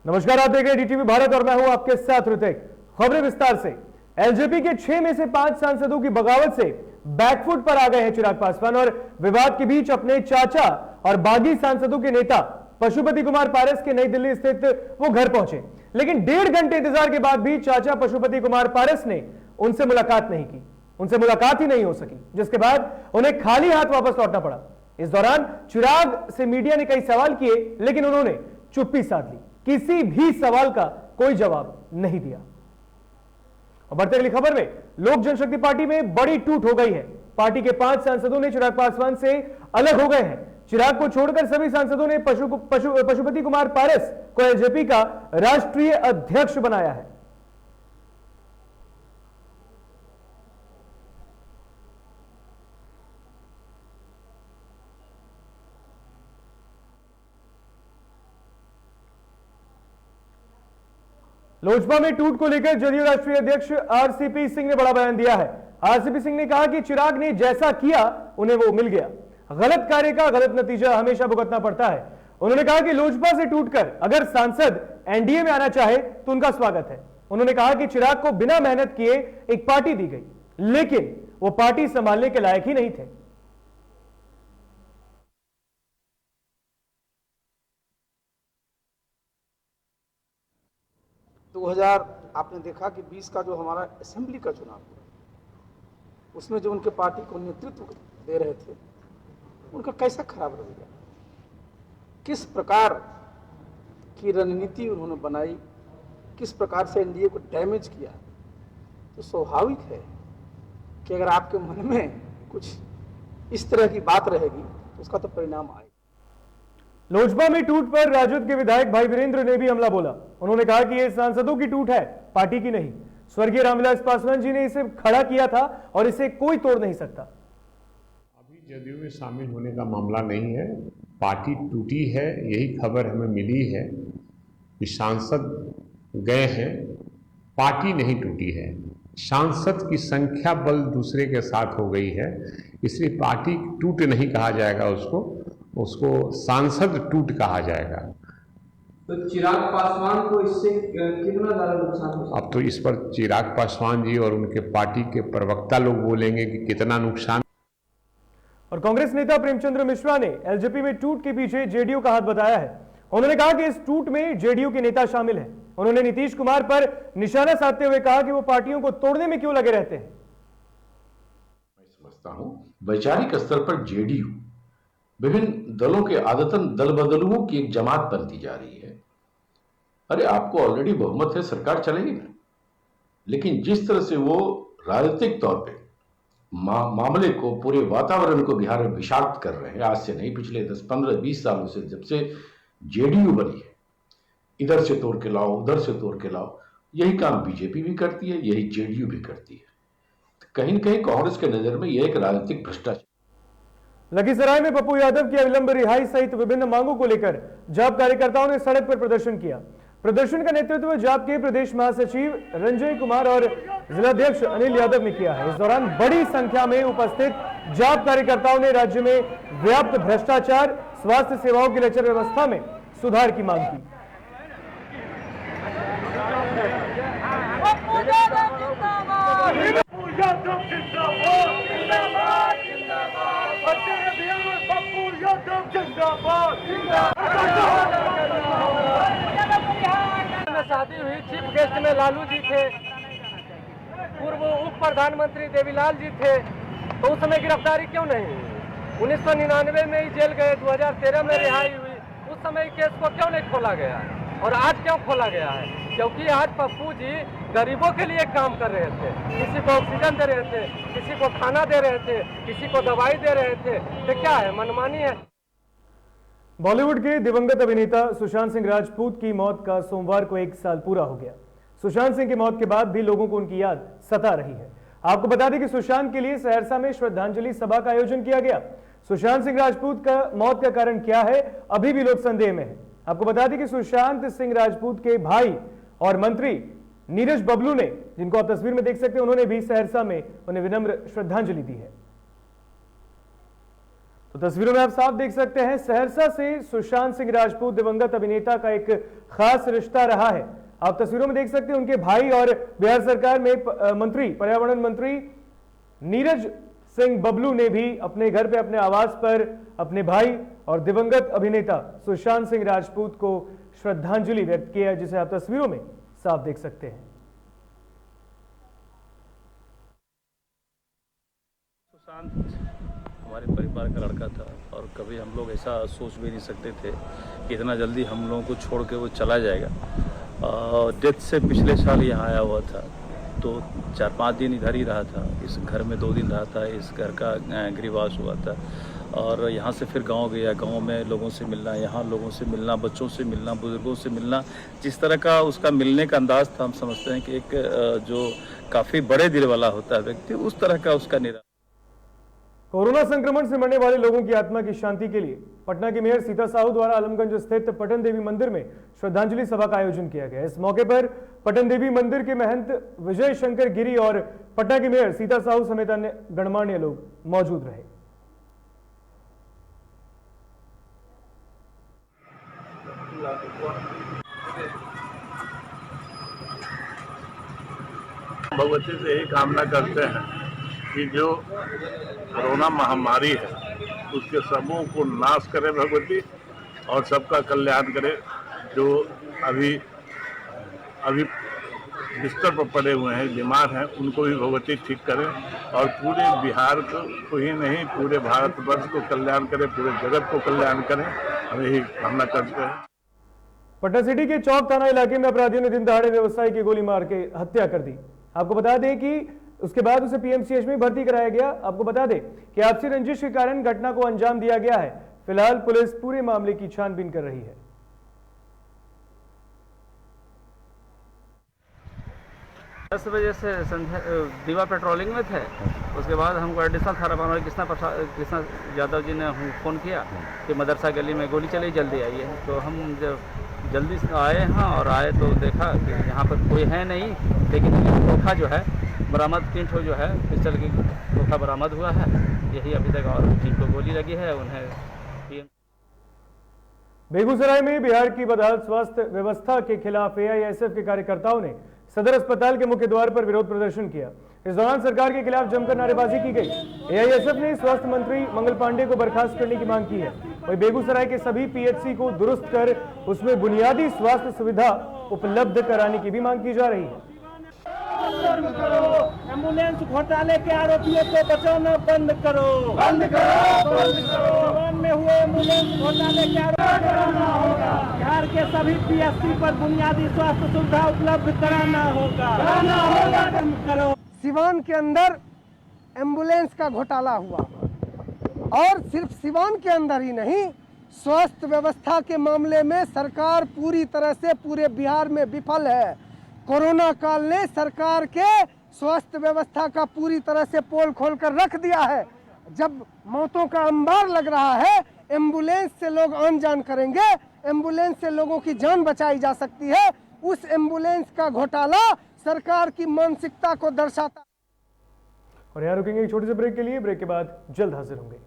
नमस्कार, आप देख रहे हैं डीटीवी भारत और मैं हूं आपके साथ ऋतिक। खबरें विस्तार से। एलजेपी के 6 में से 5 सांसदों की बगावत से बैकफुट पर आ गए हैं चिराग पासवान और विवाद के बीच अपने चाचा और बागी सांसदों के नेता पशुपति कुमार पारस के नई दिल्ली स्थित वो घर पहुंचे, लेकिन 1.5 घंटे इंतजार के बाद भी चाचा पशुपति कुमार पारस ने उनसे मुलाकात नहीं की। उनसे मुलाकात ही नहीं हो सकी, जिसके बाद उन्हें खाली हाथ वापस लौटना पड़ा। इस दौरान चिराग से मीडिया ने कई सवाल किए, लेकिन उन्होंने चुप्पी साध ली, किसी भी सवाल का कोई जवाब नहीं दिया। और बढ़ते अगली खबर में, लोक जनशक्ति पार्टी में बड़ी टूट हो गई है। पार्टी के 5 सांसदों ने चिराग पासवान से अलग हो गए हैं। चिराग को छोड़कर सभी सांसदों ने पशुपति कुमार पारस को एलजेपी का राष्ट्रीय अध्यक्ष बनाया है। लोजपा में टूट को लेकर जदयू राष्ट्रीय अध्यक्ष आरसीपी सिंह ने बड़ा बयान दिया है। आरसीपी सिंह ने कहा कि चिराग ने जैसा किया उन्हें वो मिल गया। गलत कार्य का गलत नतीजा हमेशा भुगतना पड़ता है। उन्होंने कहा कि लोजपा से टूटकर अगर सांसद एनडीए में आना चाहे तो उनका स्वागत है। उन्होंने कहा कि चिराग को बिना मेहनत किए एक पार्टी दी गई, लेकिन वो पार्टी संभालने के लायक ही नहीं थे। 2000 आपने देखा कि 20 का जो हमारा असेंबली का चुनाव हुआ, उसमें जो उनके पार्टी को नेतृत्व दे रहे थे, उनका कैसा खराब रवैया, किस प्रकार की रणनीति उन्होंने बनाई, किस प्रकार से एनडीए को डैमेज किया। तो स्वाभाविक है कि अगर आपके मन में कुछ इस तरह की बात रहेगी तो उसका तो परिणाम आएगा। लोजपा में टूट पर राजद के विधायक भाई वीरेंद्र ने भी हमला बोला। उन्होंने कहा कि यह सांसदों की टूट है, पार्टी की नहीं। स्वर्गीय रामविलास पासवान जी ने इसे खड़ा किया था और इसे कोई तोड़ नहीं सकता। अभी जदयू में शामिल होने का मामला नहीं है, पार्टी टूटी है, यही खबर हमें मिली है कि सांसद गए हैं, पार्टी नहीं टूटी है। सांसद की संख्या बल दूसरे के साथ हो गई है, इसलिए पार्टी टूट नहीं कहा जाएगा, उसको सांसद टूट कहा जाएगा। तो चिराग पासवान को इससे कितना ज्यादा नुकसान हो सकता है? अब तो इस पर चिराग पासवान जी और उनके पार्टी के प्रवक्ता लोग बोलेंगे कि कितना नुकसान। और कांग्रेस नेता प्रेमचंद्र मिश्रा ने एलजेपी में टूट के पीछे जेडीयू का हाथ बताया है। उन्होंने कहा कि इस टूट में जेडीयू के नेता शामिल हैं। उन्होंने नीतीश कुमार पर निशाना साधते हुए कहा कि वो पार्टियों को तोड़ने में क्यों लगे रहते हैं। मैं समझता हूं वैचारिक स्तर पर जेडीयू विभिन्न दलों के आदतन दल बदलुओं की एक जमात बनती जा रही है। अरे आपको ऑलरेडी बहुमत है, सरकार चलेगी ना। लेकिन जिस तरह से वो राजनीतिक तौर पे मामले को, पूरे वातावरण को बिहार में विषाक्त कर रहे हैं, आज से नहीं पिछले 10, 15, 20 सालों से, जब से जेडीयू बनी है, इधर से तोड़ के लाओ, उधर से तोड़ के लाओ, यही काम बीजेपी भी करती है, यही जेडीयू भी करती है। कहीं न कहीं कांग्रेस के नजर में यह एक राजनीतिक भ्रष्टाचार। लखीसराय में पप्पू यादव की अविलंब रिहाई सहित विभिन्न मांगों को लेकर जाप कार्यकर्ताओं ने सड़क पर प्रदर्शन किया। प्रदर्शन का नेतृत्व जाप के प्रदेश महासचिव रंजय कुमार और जिलाध्यक्ष अनिल यादव ने किया है। इस दौरान बड़ी संख्या में उपस्थित जाप कार्यकर्ताओं ने राज्य में व्याप्त भ्रष्टाचार, स्वास्थ्य सेवाओं की लचर व्यवस्था में सुधार की मांग की। शादी हुई, चीफ गेस्ट में लालू जी थे, पूर्व उप प्रधानमंत्री देवीलाल जी थे, तो उस समय गिरफ्तारी क्यों नहीं हुई? 1999 में ही जेल गए, 2013 में रिहाई हुई, उस समय केस को क्यों नहीं खोला गया? और आज क्यों खोला गया है? क्योंकि आज पप्पू जी गरीबों के लिए काम कर रहे थे, किसी को ऑक्सीजन दे रहे थे, किसी को खाना दे रहे थे, किसी को दवाई दे रहे थे। तो क्या है, मनमानी है? बॉलीवुड के दिवंगत अभिनेता सुशांत सिंह राजपूत की मौत का सोमवार को 1 साल पूरा हो गया। सुशांत सिंह की मौत के बाद भी लोगों को उनकी याद सता रही है। आपको बता दें कि सुशांत के लिए सहरसा में श्रद्धांजलि सभा का आयोजन किया गया। सुशांत सिंह राजपूत का मौत का कारण क्या है, अभी भी लोग संदेह में हैं। आपको बता दें कि सुशांत सिंह राजपूत के भाई और मंत्री नीरज बबलू ने, जिनको आप तस्वीर में देख सकते हैं, उन्होंने भी सहरसा में उन्हें विनम्र श्रद्धांजलि दी है। तो तस्वीरों में आप साफ देख सकते हैं सहरसा से सुशांत सिंह राजपूत दिवंगत अभिनेता का एक खास रिश्ता रहा है। आप तस्वीरों में देख सकते हैं उनके भाई और बिहार सरकार में पर्यावरण मंत्री नीरज सिंह बबलू ने भी अपने घर पे अपने आवास पर अपने भाई और दिवंगत अभिनेता सुशांत सिंह राजपूत को श्रद्धांजलि व्यक्त किया है, जिसे आप तस्वीरों में साफ देख सकते हैं। सुशांत हमारे परिवार का लड़का था और कभी हम लोग ऐसा सोच भी नहीं सकते थे कि इतना जल्दी हम लोगों को छोड़ के वो चला जाएगा। डेथ से पिछले साल यहाँ आया हुआ था, तो 4-5 दिन इधर ही रहा था, इस घर में 2 दिन रहा था, इस घर का गृहवास हुआ था और यहाँ से फिर गांव गया। गांव में लोगों से मिलना, यहाँ लोगों से मिलना, बच्चों से मिलना, बुजुर्गों से मिलना, जिस तरह का उसका मिलने का अंदाज था, हम समझते हैं कि एक जो काफ़ी बड़े दिल वाला होता है व्यक्ति, उस तरह का उसका निरा। कोरोना संक्रमण से मरने वाले लोगों की आत्मा की शांति के लिए पटना की मेयर सीता साहू द्वारा आलमगंज स्थित पटन देवी मंदिर में श्रद्धांजलि सभा का आयोजन किया गया। इस मौके पर पटन देवी मंदिर के महंत विजय शंकर गिरी और पटना की मेयर सीता साहू समेत अन्य गणमान्य लोग मौजूद रहे। भगवती से यही कामना करते हैं कि जो कोरोना महामारी है उसके समूह को नाश करे भगवती और सबका कल्याण करे। जो अभी बिस्तर पर पड़े हुए हैं, बीमार हैं, उनको भी भगवती ठीक करे और पूरे बिहार को ही नहीं पूरे भारतवर्ष को कल्याण करे, पूरे जगत को कल्याण करे। हम यही कामना करते हैं। पटना सिटी के चौक थाना इलाके में अपराधियों ने दिन दहाड़े व्यवसायी की गोली मार के हत्या कर दी। आपको बता दें कि उसके बाद उसे पीएमसीएच में भर्ती कराया गया। आपको बता दें कि आपसी रंजिश के कारण घटना को अंजाम दिया गया है। फिलहाल पुलिस पूरे मामले की छानबीन कर रही है। 10 बजे से दीवा पेट्रोलिंग में थे। उसके बाद हमको एडिशनल थाना प्रभारी कृष्णा यादव जी ने फ़ोन किया कि मदरसा गली में गोली चली, जल्दी आइए। तो हम जब जल्दी से आए हैं और आए तो देखा कि यहाँ पर कोई है नहीं, लेकिन तोहफा जो है बरामद, 3 ठो जो है पिस्टल की तोहफा बरामद हुआ है, यही अभी तक। और जिनको गोली लगी है उन्हें। बेगूसराय में बिहार की बदहाल स्वास्थ्य व्यवस्था के खिलाफ एआईएसएफ के कार्यकर्ताओं ने सदर अस्पताल के मुख्य द्वार पर विरोध प्रदर्शन किया। इस दौरान सरकार के खिलाफ जमकर नारेबाजी की गई। एआईएसएफ ने स्वास्थ्य मंत्री मंगल पांडे को बर्खास्त करने की मांग की है। वहीं बेगूसराय के सभी पीएचसी को दुरुस्त कर उसमें बुनियादी स्वास्थ्य सुविधा उपलब्ध कराने की भी मांग की जा रही है। एम्बुलेंस घोटाले के आरोपियों को बचाना बंद करो, बंद करो, बंद करो। में हुए एम्बुलेंस घोटाले के होगा। बिहार के सभी पीएचसी पर बुनियादी स्वास्थ्य सुविधा उपलब्ध कराना होगा, करो। सिवान के अंदर एम्बुलेंस का घोटाला हुआ और सिर्फ सिवान के अंदर ही नहीं, स्वास्थ्य व्यवस्था के मामले में सरकार पूरी तरह से पूरे बिहार में विफल है। कोरोना काल ने सरकार के स्वास्थ्य व्यवस्था का पूरी तरह से पोल खोलकर रख दिया है। जब मौतों का अंबार लग रहा है, एम्बुलेंस से लोग आन जान करेंगे, एम्बुलेंस से लोगों की जान बचाई जा सकती है। उस एम्बुलेंस का घोटाला सरकार की मानसिकता को दर्शाता। और यहाँ रुकेंगे एक छोटे से ब्रेक के लिए। ब्रेक के बाद जल्द हाजिर होंगे।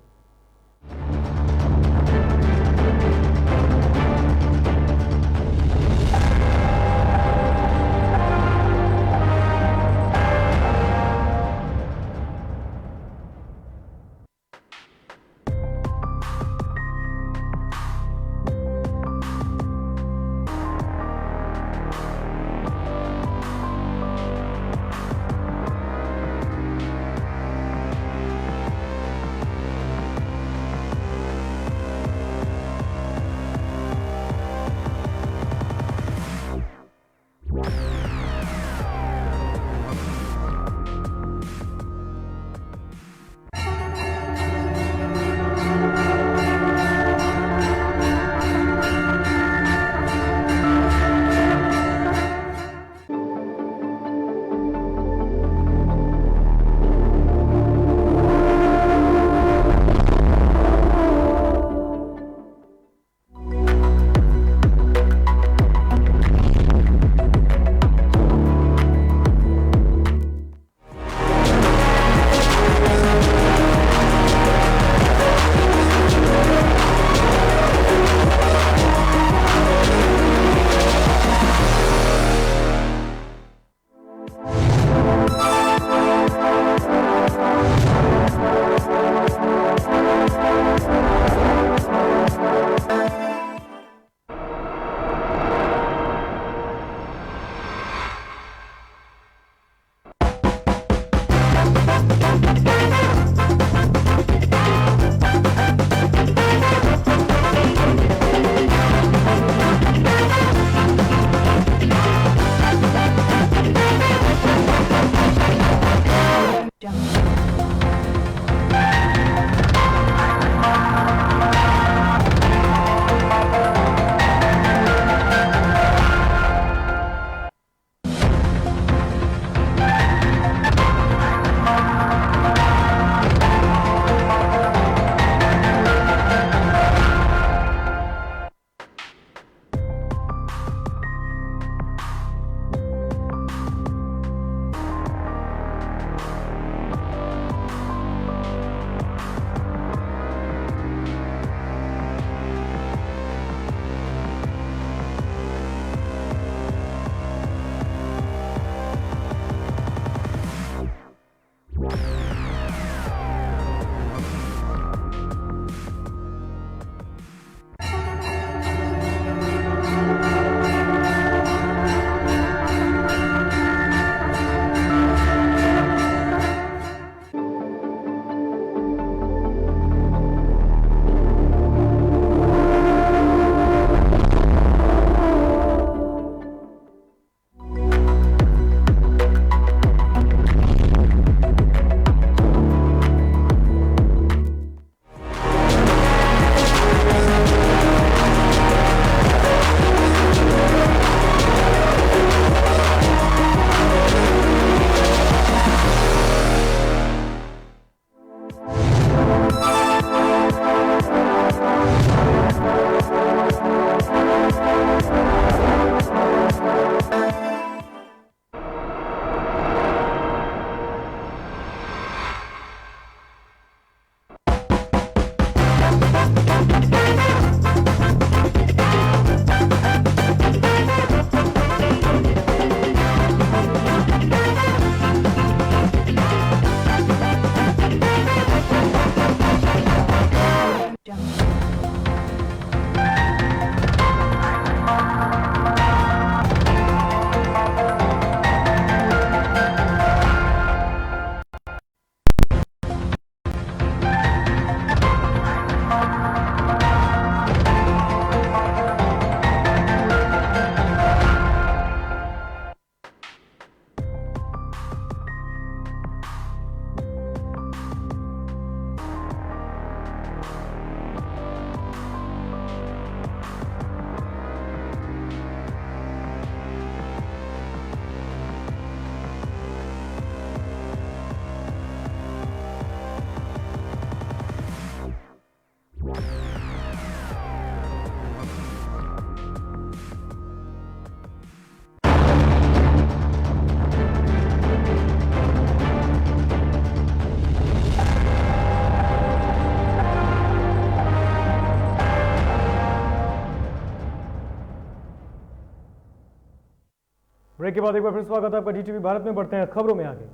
ब्रेक के बाद एक बार फिर स्वागत है आपका DTV भारत में। बढ़ते हैं खबरों में आगे।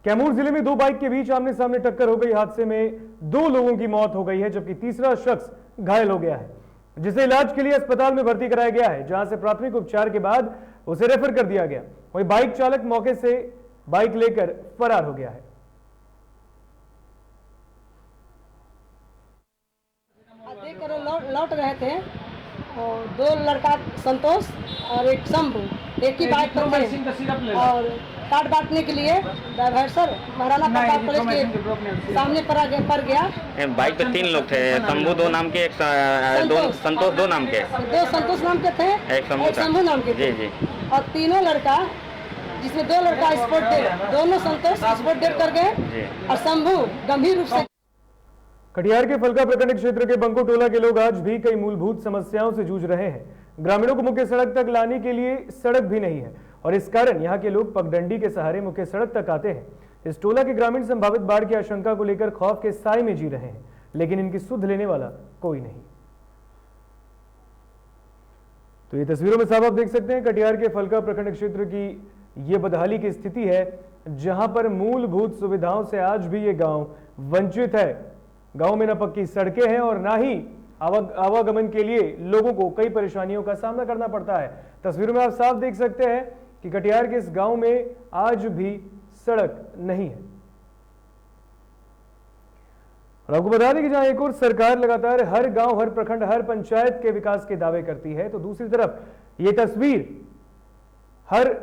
कैमूर जिले में दो बाइक के बीच आमने सामने टक्कर हो गई। हादसे में 2 लोगों की मौत हो गई है, जबकि तीसरा शख्स घायल हो गया है, जिसे इलाज के लिए अस्पताल में भर्ती कराया गया है, जहां से प्राथमिक उपचार के बाद उसे रेफर कर दिया गया। वहीं बाइक चालक मौके से बाइक लेकर फरार हो गया है। लौट रहे थे और 2 लड़का संतोष और एक शंभू एक ही बाइक पर थे और कार्ड बांटने के लिए driver sir Maharana Pratap college के सामने पर गया। बाइक पे 3 लोग थे, शंभू 2 नाम के, संतोष 2 नाम के, 2 संतोष नाम के थे, एक शंभू नाम के थे। जी। और तीनों लड़का, जिसमें 2 लड़का स्पोर्ट डेड, दोनों संतोष स्पोर्ट डेड कर गए और शंभू गंभीर रूप से। कटिहार के फलका प्रखंड क्षेत्र के बंको टोला के लोग आज भी कई मूलभूत समस्याओं से जूझ रहे हैं। ग्रामीणों को मुख्य सड़क तक लाने के लिए सड़क भी नहीं है और इस कारण यहां के लोग पगडंडी के सहारे मुख्य सड़क तक आते हैं। इस टोला के ग्रामीण संभावित बाढ़ की आशंका को लेकर खौफ के साए में जी रहे हैं, लेकिन इनकी सुध लेने वाला कोई नहीं। तो ये तस्वीरों में साफ आप देख सकते हैं कटिहार के फलका प्रखंड क्षेत्र की ये बदहाली की स्थिति है, जहां पर मूलभूत सुविधाओं से आज भी ये गांव वंचित है। गांव में न पक्की सड़कें हैं और ना ही आवागमन के लिए लोगों को कई परेशानियों का सामना करना पड़ता है। तस्वीरों में आप साफ देख सकते हैं कि कटिहार के इस गांव में आज भी सड़क नहीं है। और आपको बता दें कि जहां एक और सरकार लगातार हर गांव, हर प्रखंड, हर पंचायत के विकास के दावे करती है, तो दूसरी तरफ ये तस्वीर हर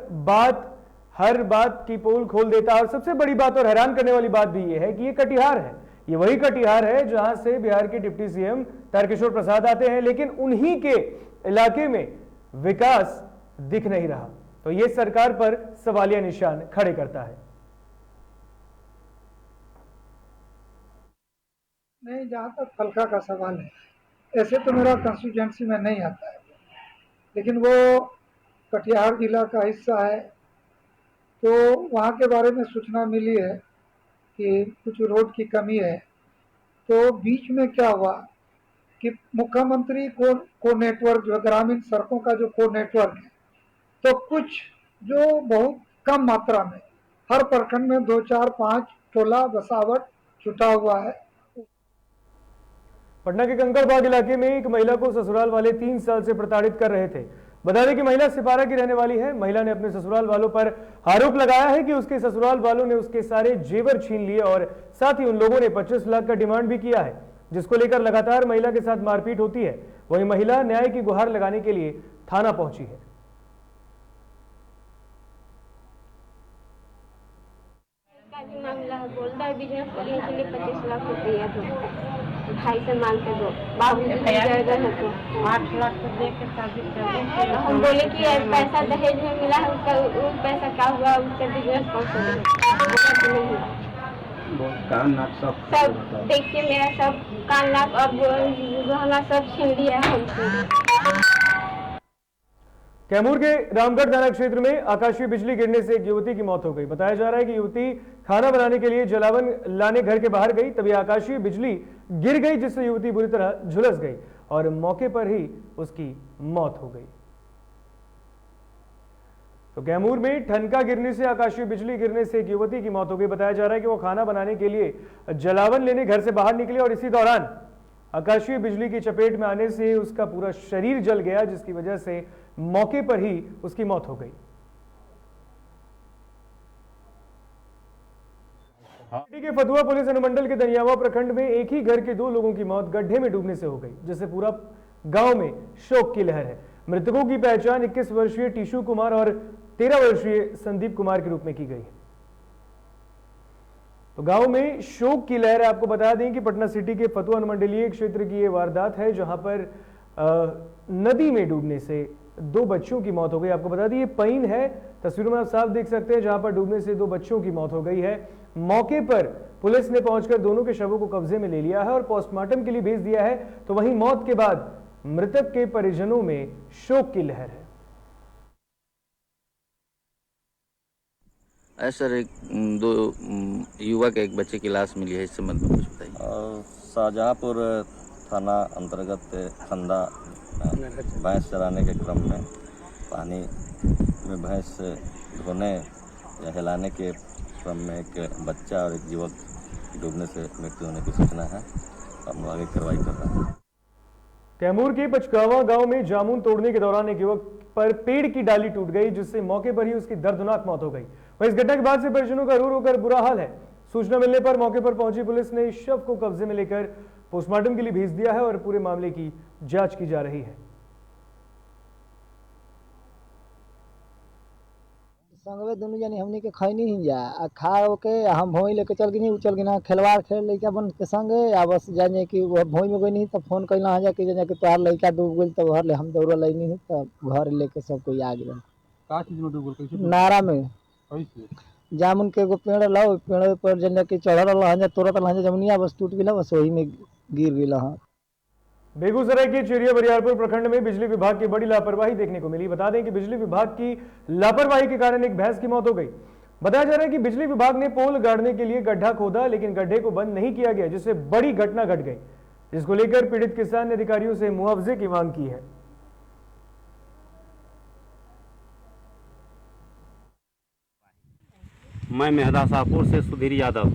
बात की पोल खोल देता है। और सबसे बड़ी बात और हैरान करने वाली बात भी ये है कि ये कटिहार है, ये वही कटिहार है जहां से बिहार के डिप्टी सीएम तारकिशोर प्रसाद आते हैं, लेकिन उन्हीं के इलाके में विकास दिख नहीं रहा। तो ये सरकार पर सवालिया निशान खड़े करता है। नहीं, जहां तक फलका का सवाल है, ऐसे तो मेरा कंस्टिट्यूएंसी में नहीं आता है, लेकिन वो कटिहार जिला का हिस्सा है, तो वहाँ के बारे में सूचना मिली है कि कुछ रोड की कमी है। तो बीच में क्या हुआ कि मुख्यमंत्री को नेटवर्क जो ग्रामीण सड़कों का जो को नेटवर्क है, तो कुछ जो बहुत कम मात्रा में हर प्रखंड में 2, 4, 5 टोला बसावट छुटा हुआ है। पटना के कंकड़बाग इलाके में एक महिला को ससुराल वाले 3 साल से प्रताड़ित कर रहे थे। बता दें कि महिला सिपारा की रहने वाली है। महिला ने अपने ससुराल वालों पर आरोप लगाया है कि उसके ससुराल वालों ने उसके सारे जेवर छीन लिए और साथ ही उन लोगों ने 25 लाख का डिमांड भी किया है, जिसको लेकर लगातार महिला के साथ मारपीट होती है। वहीं महिला न्याय की गुहार लगाने के लिए थाना पहुंची है। बोलता है बिजनेस करने के लिए 25 लाख रुपया दो, भाई से मांग के दो, बाबू जी जाएगा है तो 8 लाख तो दे के शादी कर दे। हम बोले कि पैसा दहेज में मिला है, उसका वो पैसा क्या हुआ, उसका बिजनेस कौन सा कान नाक सब देखिए, मेरा सब कान नाक अब गहना सब छीन लिया हमसे। कैमूर के रामगढ़ थाना क्षेत्र में आकाशीय बिजली गिरने से एक युवती की मौत हो गई। बताया जा रहा है कि युवती खाना बनाने के लिए जलावन लाने घर के बाहर गई, तभी आकाशीय बिजली गिर गई, जिससे युवती बुरी तरह झुलस गई और मौके पर ही उसकी मौत हो गई। तो कैमूर में ठनका गिरने से, आकाशीय बिजली गिरने से एक युवती की मौत हो गई। बताया जा रहा है कि वो खाना बनाने के लिए जलावन लेने घर से बाहर निकले और इसी दौरान आकाशीय बिजली की चपेट में आने से उसका पूरा शरीर जल गया, जिसकी वजह से मौके पर ही उसकी मौत हो गई। के फतुहा पुलिस अनुमंडल के दनियावा प्रखंड में एक ही घर के 2 लोगों की मौत गड्ढे में डूबने से हो गई, जिससे पूरा गांव में शोक की लहर है। मृतकों की पहचान 21 वर्षीय टीशू कुमार और 13 वर्षीय संदीप कुमार के रूप में की गई है। तो गांव में शोक की लहर है। आपको बता दें कि पटना सिटी के फतुहा अनुमंडलीय क्षेत्र की यह वारदात है, जहां पर नदी में डूबने से 2 बच्चों की मौत हो गई। आपको बता दें ये पईन है, तस्वीरों में आप साफ देख सकते हैं, जहां पर डूबने से 2 बच्चों की मौत हो गई है। मौके पर पुलिस ने पहुंचकर दोनों के शवों को कब्जे में ले लिया है और पोस्टमार्टम के लिए भेज दिया है। तो वहीं मौत के बाद मृतक के परिजनों में शोक की लहर है। सर, 2 युवक एक बच्चे की लाश मिली है, इस संबंध में कुछ बताइए। शाहजहांपुर थाना अंतर्गत खंदा भैंस चराने के क्रम में पानी में भैंस धोने या हिलाने के क्रम में एक बच्चा और एक युवक डूबने से मृत्यु होने की सूचना है। हम लोग आगे कार्रवाई कर रहे हैं। कैमूर के पचकावा गांव में जामुन तोड़ने के दौरान एक युवक पर पेड़ की डाली टूट गई, जिससे मौके पर ही उसकी दर्दनाक मौत हो गई। वहीं इस घटना के बाद से परिजनों का रो रो कर बुरा हाल है। सूचना मिलने पर मौके पर पहुंची पुलिस ने शव को कब्जे में लेकर पोस्टमार्टम के लिए भेज दिया है और पूरे मामले की जांच की जा रही है। संगवे दोनों जनी हमनी के खैनी ही जा आ खा के हम भोई लेके चल गनी उचल गना खिलवाड़ खेल लइका बन के संगे आ बस जाने कि वो भोई में गई नहीं तो फोन कइला हा जा कि जाने कि तोहार लइका डूब गेल तो घर ले हम दौड़ लइनी है तो घर लेके सब कोई आ गेल। का चीज में डूब गई? कैसे? नारा में कैसे? जामुन के एगो पेड़ लाओ, पेड़ पर जाने कि चढ़ल रहा तोड़त रहा जमुनिया बस टूट गेला, बस वही में गिर गेला। हाँ, बेगूसराय के चिड़िया बरियारपुर प्रखंड में बिजली विभाग की बड़ी लापरवाही देखने को मिली। बता दें कि बिजली विभाग की लापरवाही के कारण एक भैंस की मौत हो गई। बताया जा रहा है कि बिजली विभाग ने पोल गाड़ने के लिए गड्ढा खोदा, लेकिन गड्ढे को बंद नहीं किया गया, जिससे बड़ी घटना घट गई, जिसको लेकर पीड़ित किसान ने अधिकारियों से मुआवजे की मांग की है। मैं मेहदा शाहपुर से सुधीर यादव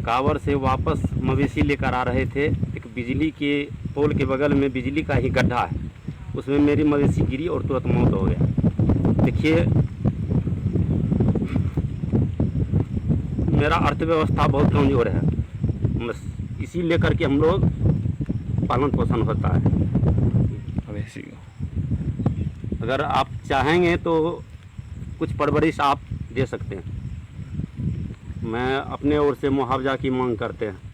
कांवर से वापस मवेशी लेकर आ रहे थे। एक बिजली के पोल के बगल में बिजली का ही गड्ढा है, उसमें मेरी मवेशी गिरी और तुरंत मौत हो गया। देखिए, मेरा अर्थव्यवस्था बहुत कमजोर है, बस इसी लेकर के हम लोग पालन पोषण होता है मवेशी को। अगर आप चाहेंगे तो कुछ परवरिश आप दे सकते हैं। मैं अपने ओर से मुआवजा की मांग करते हैं।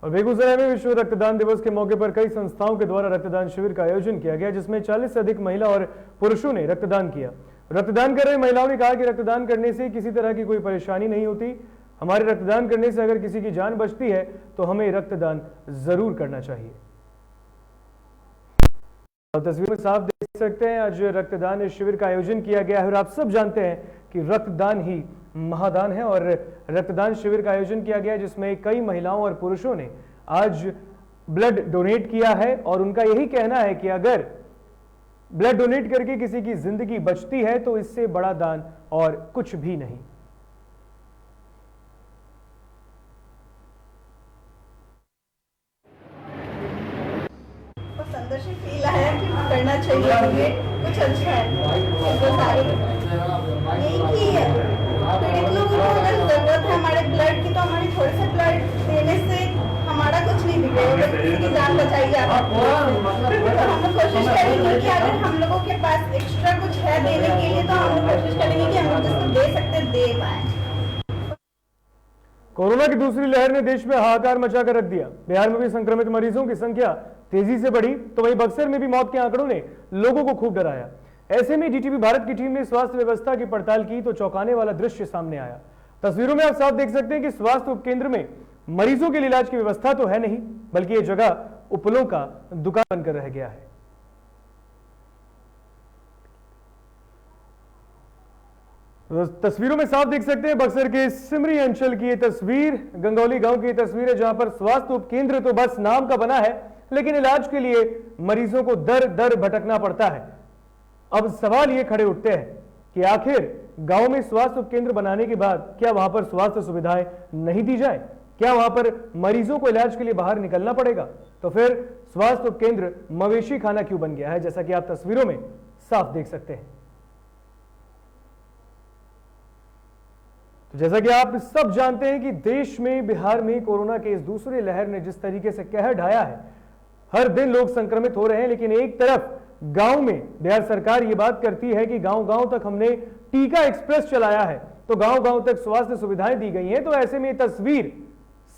और बेगूसराय में विश्व रक्तदान दिवस के मौके पर कई संस्थाओं के द्वारा रक्तदान शिविर का आयोजन किया गया, जिसमें 40 से अधिक महिला और पुरुषों ने रक्तदान किया। रक्तदान कर रहे महिलाओं ने कहा कि रक्तदान करने से किसी तरह की कोई परेशानी नहीं होती। हमारे रक्तदान करने से अगर किसी की जान बचती है तो हमें रक्तदान जरूर करना चाहिए। तस्वीर में साफ देख सकते हैं, आज रक्तदान शिविर का आयोजन किया गया है और आप सब जानते हैं कि रक्तदान ही महादान है। और रक्तदान शिविर का आयोजन किया गया जिसमें कई महिलाओं और पुरुषों ने आज ब्लड डोनेट किया है और उनका यही कहना है कि अगर ब्लड डोनेट करके किसी की जिंदगी बचती है तो इससे बड़ा दान और कुछ भी नहीं। संदर्शन फील आया कि करना चाहिए, मुझे कुछ अच्छा है। तो सारे यही कि पीड़ित लोगों को अगर जरूरत है हमारे ब्लड की तो हमारी थोड़े से ब्लड देने से हमारा कुछ नहीं बिगड़ेगा, किसी की जान बचाई जा सकती है। तो हम लोग कोशिश करेंगे कि अगर हम लोगों के पास एक्स्ट्रा कुछ है देने के लिए तो हम लोग कोशिश करेंगे कि हम लोग जिसको दे सकते दे पाए। कोरोना की दूसरी लहर ने देश में हाहाकार मचाकर रख दिया। बिहार में भी संक्रमित मरीजों की संख्या तेजी से बढ़ी तो वहीं बक्सर में भी मौत के आंकड़ों ने लोगों को खूब डराया। ऐसे में डीटीवी भारत की टीम ने स्वास्थ्य व्यवस्था की पड़ताल की तो चौंकाने वाला दृश्य सामने आया। तस्वीरों में आप साफ देख सकते हैं कि स्वास्थ्य उपकेंद्र में मरीजों के लिए इलाज की व्यवस्था तो है नहीं, बल्कि यह जगह उपलों का दुकान बनकर रह गया है। तस्वीरों में साफ देख सकते हैं बक्सर के सिमरी अंचल की ये तस्वीर, गंगौली गांव की तस्वीर है, जहां पर स्वास्थ्य उपकेंद्र तो बस नाम का बना है, लेकिन इलाज के लिए मरीजों को दर दर भटकना पड़ता है। अब सवाल ये खड़े उठते हैं कि आखिर गांव में स्वास्थ्य उपकेंद्र बनाने के बाद क्या वहां पर स्वास्थ्य सुविधाएं नहीं दी जाए? क्या वहां पर मरीजों को इलाज के लिए बाहर निकलना पड़ेगा? तो फिर स्वास्थ्य उपकेंद्र मवेशी खाना क्यों बन गया है, जैसा कि आप तस्वीरों में साफ देख सकते हैं। तो जैसा कि आप सब जानते हैं कि देश में, बिहार में कोरोना के इस दूसरी लहर ने जिस तरीके से कहर ढाया है, हर दिन लोग संक्रमित हो रहे हैं, लेकिन एक तरफ गांव में बिहार सरकार ये बात करती है कि गांव-गांव तक हमने टीका एक्सप्रेस चलाया है, तो गांव-गांव तक स्वास्थ्य सुविधाएं दी गई हैं। तो ऐसे में तस्वीर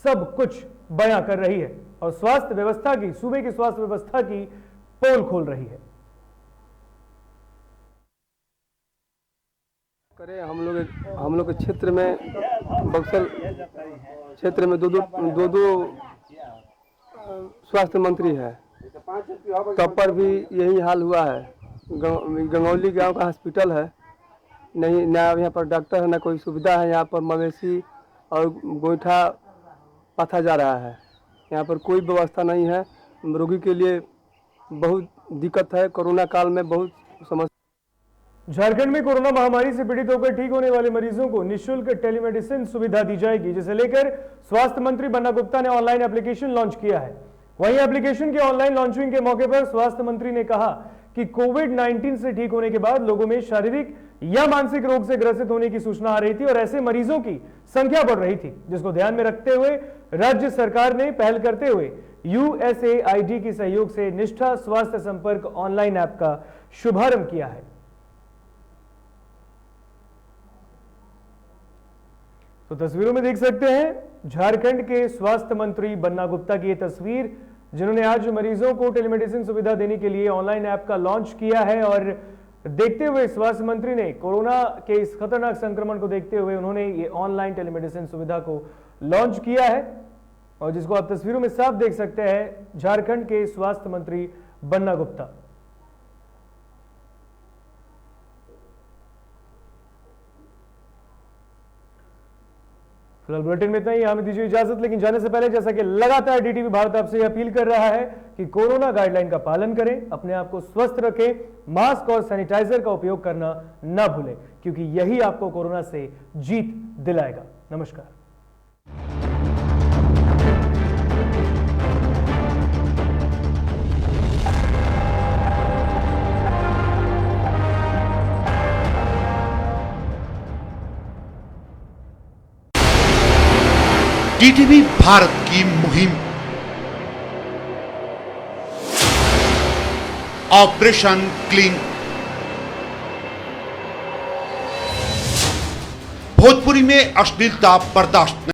सब कुछ बयां कर रही है और स्वास्थ्य व्यवस्था की, सूबे की स्वास्थ्य व्यवस्था की पोल खोल रही है। करें हम लोग के क्षेत्र में, बक्सर क्षेत्र में दो स्वास्थ्य मंत्री है, तब पर भी यही हाल हुआ है। गंगौली गांव का हॉस्पिटल है नहीं, ना यहाँ पर डॉक्टर है, ना कोई सुविधा है। यहाँ पर मवेशी और गोईठा पाथा जा रहा है, यहाँ पर कोई व्यवस्था नहीं है। रोगी के लिए बहुत दिक्कत है, कोरोना काल में बहुत समस्या। झारखंड में कोरोना महामारी से पीड़ित होकर ठीक होने वाले मरीजों को निःशुल्क टेलीमेडिसिन सुविधा दी जाएगी, जिसे लेकर स्वास्थ्य मंत्री बन्ना गुप्ता ने ऑनलाइन एप्लीकेशन लॉन्च किया है। वहीं एप्लीकेशन के ऑनलाइन लॉन्चिंग के मौके पर स्वास्थ्य मंत्री ने कहा कि कोविड-19 से ठीक होने के बाद लोगों में शारीरिक या मानसिक रोग से ग्रसित होने की सूचना आ रही थी और ऐसे मरीजों की संख्या बढ़ रही थी, जिसको ध्यान में रखते हुए राज्य सरकार ने पहल करते हुए USAID के सहयोग से निष्ठा स्वास्थ्य संपर्क ऑनलाइन ऐप का शुभारंभ किया है। तो तस्वीरों में देख सकते हैं झारखंड के स्वास्थ्य मंत्री बन्ना गुप्ता की ये तस्वीर, जिन्होंने आज मरीजों को टेलीमेडिसिन सुविधा देने के लिए ऑनलाइन ऐप का लॉन्च किया है। और देखते हुए स्वास्थ्य मंत्री ने कोरोना के इस खतरनाक संक्रमण को देखते हुए उन्होंने ये ऑनलाइन टेलीमेडिसिन सुविधा को लॉन्च किया है, और जिसको आप तस्वीरों में साफ देख सकते हैं झारखंड के स्वास्थ्य मंत्री बन्ना गुप्ता। फिलहाल बुलेटिन में इतना ही, हमें दीजिए इजाजत। लेकिन जाने से पहले, जैसा कि लगातार DTV भारत आपसे अपील कर रहा है कि कोरोना गाइडलाइन का पालन करें, अपने आप को स्वस्थ रखें, मास्क और सैनिटाइजर का उपयोग करना ना भूलें, क्योंकि यही आपको कोरोना से जीत दिलाएगा। नमस्कार। DTV भारत की मुहिम ऑपरेशन क्लीन। भोजपुरी में अश्लीलता बर्दाश्त नहीं।